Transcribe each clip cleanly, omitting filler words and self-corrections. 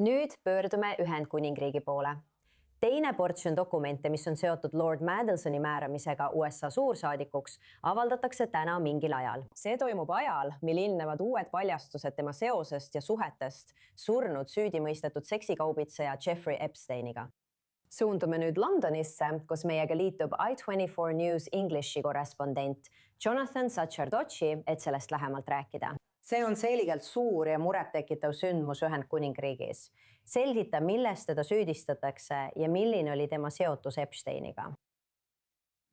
Nüüd pöördume Ühendkuningriigi poole. Teine portsjon dokumente, mis on seotud Lord Mandelsoni määramisega USA suursaadikuks, avaldatakse täna mingil ajal. See toimub ajal, mil ilmnevad uued paljastused tema seosest ja suhetest surnud süüdimõistetud seksikaubitseja Jeffrey Epsteiniga. Suundume nüüd Londonisse, kus meiega liitub I24 News Englishi korrespondent Jonathan Sacerdocci, et sellest lähemalt rääkida. See on selgelt suur ja murettekitav sündmus Ühendkuningriigis. Selgita, milles teda süüdistatakse ja milline oli tema seotus Epsteiniga.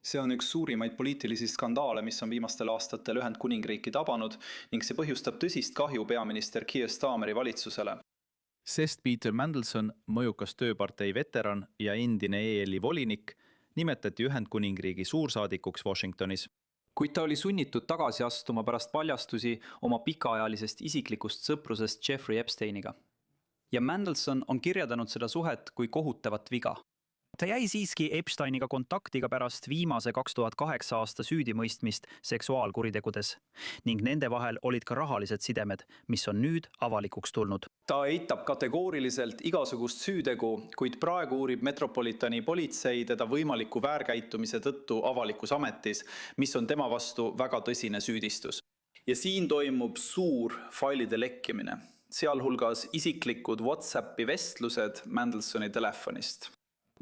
See on üks suurimaid poliitilisi skandaale, mis on viimastel aastatel Ühendkuningriiki tabanud ning see põhjustab tõsist kahju peaminister Keir Starmeri valitsusele. Sest Peter Mandelson, mõjukas tööpartei veteran ja endine EL-i volinik, nimetati Ühendkuningriigi suursaadikuks Washingtonis. Kuid ta oli sunnitud tagasi astuma pärast paljastusi oma pikaajalisest isiklikust sõprusest Jeffrey Epsteiniga. Ja Mandelson on kirjeldanud seda suhet kui kohutavat viga. Ta jäi siiski Epsteiniga kontaktiga pärast viimase 2008 aasta süüdimõistmist seksuaalkuritegudes ning nende vahel olid ka rahalised sidemed, mis on nüüd avalikuks tulnud. Ta eitab kategooriliselt igasugust süütegu, kuid praegu uurib Metropolitani politsei teda võimaliku väärkäitumise tõttu avalikus ametis, mis on tema vastu väga tõsine süüdistus. Ja siin toimub suur failide lekkimine, sealhulgas isiklikud WhatsAppi vestlused Mandelsoni telefonist,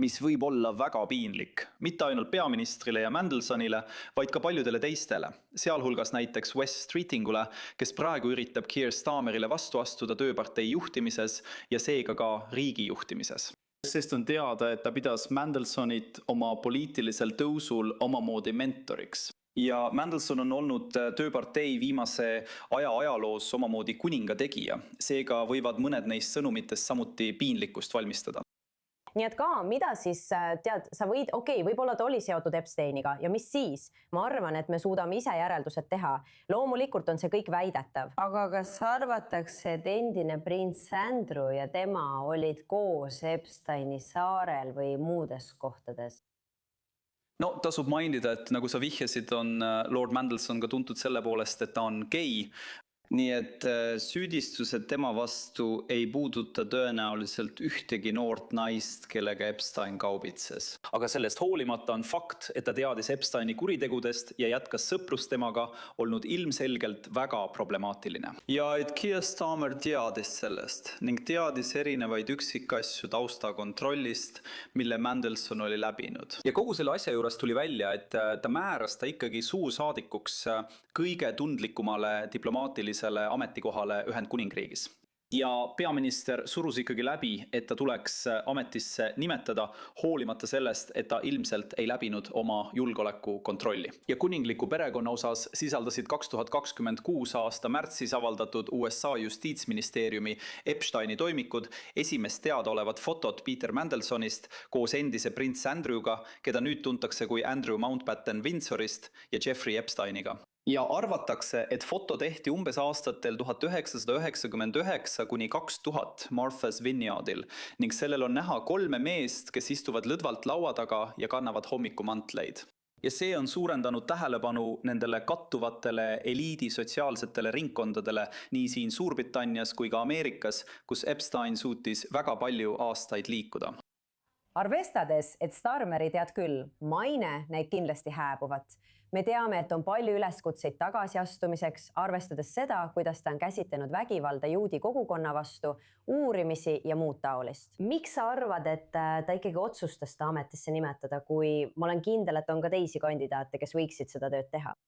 mis võib olla väga piinlik, mitte ainult peaministrile ja Mandelsonile, vaid ka paljudele teistele, sealhulgas näiteks West Streetingule, kes praegu üritab Keir Starmerile vastu astuda tööpartei juhtimises ja seega ka riigi juhtimises. Sest on teada, et ta pidas Mandelsonit oma poliitilisel tõusul omamoodi mentoriks. Ja Mandelson on olnud tööpartei viimase ajaloos omamoodi kuninga tegija, seega võivad mõned neist sõnumitest samuti piinlikkust valmistada. Nii et ka, mida siis tead, sa võid, võib-olla ta oli seotud Epsteiniga ja mis siis? Ma arvan, et me suudame ise järeldused teha. Loomulikult on see kõik väidetav. Aga kas arvatakse, et endine prints Andrew ja tema olid koos Epsteini saarel või muudes kohtades? No, tasub mainida, et nagu sa vihjasid, on Lord Mandelson ka tuntud selle poolest, et ta on gei. Nii et süüdistused tema vastu ei puuduta tõenäoliselt ühtegi noort naist, kellega Epstein kaubitses. Aga sellest hoolimata on fakt, et ta teadis Epsteini kuritegudest ja jätkas sõprust temaga olnud ilmselgelt väga problemaatiline. Ja et Keir Starmer teadis sellest ning teadis erinevaid üksikasju taustakontrollist, mille Mandelson oli läbinud. Ja kogu selle asja juures tuli välja, et ta määras ta ikkagi suursaadikuks kõige tundlikumale diplomaatilisele ametikohale Ühendkuningriigis. Ja peaminister surus ikkagi läbi, et ta tuleks ametisse nimetada, hoolimata sellest, et ta ilmselt ei läbinud oma julgeoleku kontrolli. Ja kuningliku perekonna osas sisaldasid 2026 aasta märtsis avaldatud USA justiitsministeeriumi Epsteini toimikud esimest teadaolevat fotot Peter Mandelsonist koos endise prints Andrewga, keda nüüd tuntakse kui Andrew Mountbatten Windsorist ja Jeffrey Epsteiniga. Ja arvatakse, et foto tehti umbes aastatel 1999 kuni 2000 Martha's Vineyardil ning sellel on näha 3 meest, kes istuvad lõdvalt laua taga ja kannavad hommikumantleid. Ja see on suurendanud tähelepanu nendele kattuvatele eliidi sotsiaalsetele ringkondadele nii siin Suurbritannias kui ka Ameerikas, kus Epstein suutis väga palju aastaid liikuda. Arvestades, et Starmeri tead küll, maine näib kindlasti hääbuvat. Me teame, et on palju üleskutseid tagasiastumiseks, arvestades seda, kuidas ta on käsitlenud vägivalda juudi kogukonna vastu, uurimisi ja muud taolist. Miks sa arvad, et ta ikkagi otsustas ta ametisse nimetada, kui ma olen kindel, et on ka teisi kandidaate, kes võiksid seda tööd teha?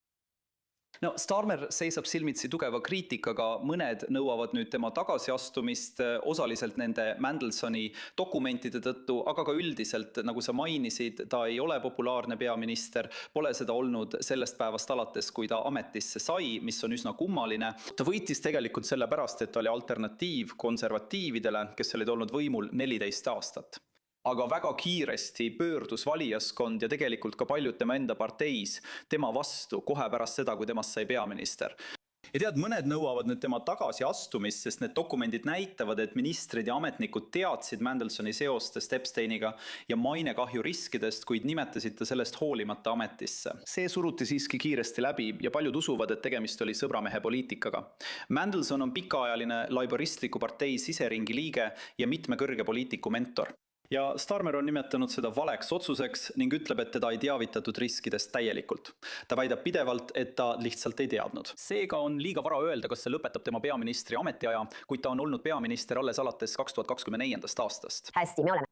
No, Starmer seisab silmitsi tugeva kriitikaga, mõned nõuavad nüüd tema tagasiastumist osaliselt nende Mandelsoni dokumentide tõttu, aga ka üldiselt, nagu sa mainisid, ta ei ole populaarne peaminister, pole seda olnud sellest päevast alates, kui ta ametisse sai, mis on üsna kummaline. Ta võitis tegelikult selle pärast, et oli alternatiiv konservatiividele, kes olid olnud võimul 14 aastat. Aga väga kiiresti pöördus valijaskond ja tegelikult ka paljud tema enda parteis tema vastu kohe pärast seda, kui temast sai peaminister. ja tead, mõned nõuavad nüüd tema tagasiastumist, sest need dokumendid näitavad, et ministrid ja ametnikud teadsid Mandelsoni seostest Epsteiniga ja mainekahju riskidest, kuid nimetasid ta sellest hoolimata ametisse. See suruti siiski kiiresti läbi ja paljud usuvad, et tegemist oli sõbramehe poliitikaga. Mandelson on pikaajaline Laboristliku partei siseringi liige ja mitme kõrge poliitiku mentor. Ja Starmer on nimetanud seda valeks otsuseks ning ütleb, et teda ei teavitatud riskidest täielikult. Ta väidab pidevalt, et ta lihtsalt ei teadnud. Seega on liiga vara öelda, kas see lõpetab tema peaministri ametiaja, kuid ta on olnud peaminister alles alates 2024. aastast. hästi, me oleme